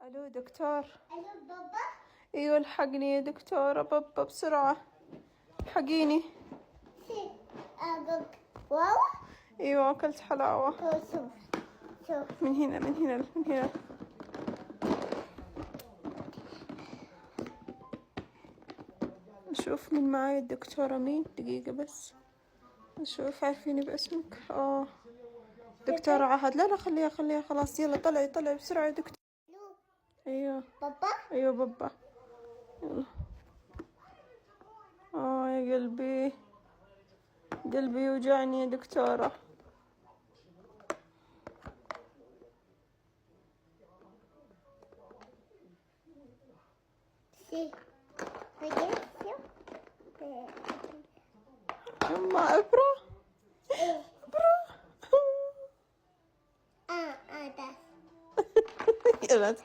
الو دكتور. الو بابا. ايوه الحقني يا دكتورة، بابا بسرعة حقيني. بابا. واو. ايوه اكلت حلاوة. شوف شوف. من هنا من هنا من هنا. نشوف من معاي الدكتورة مين، دقيقة بس نشوف عارفيني باسمك. دكتورة عهد. لا خليها خلاص. يلا طلعي بسرعة يا دكتور. الو ايوه بابا. ايوه بابا. يلا. يا قلبي يوجعني يا دكتورة. سي رجعت. يما ابرو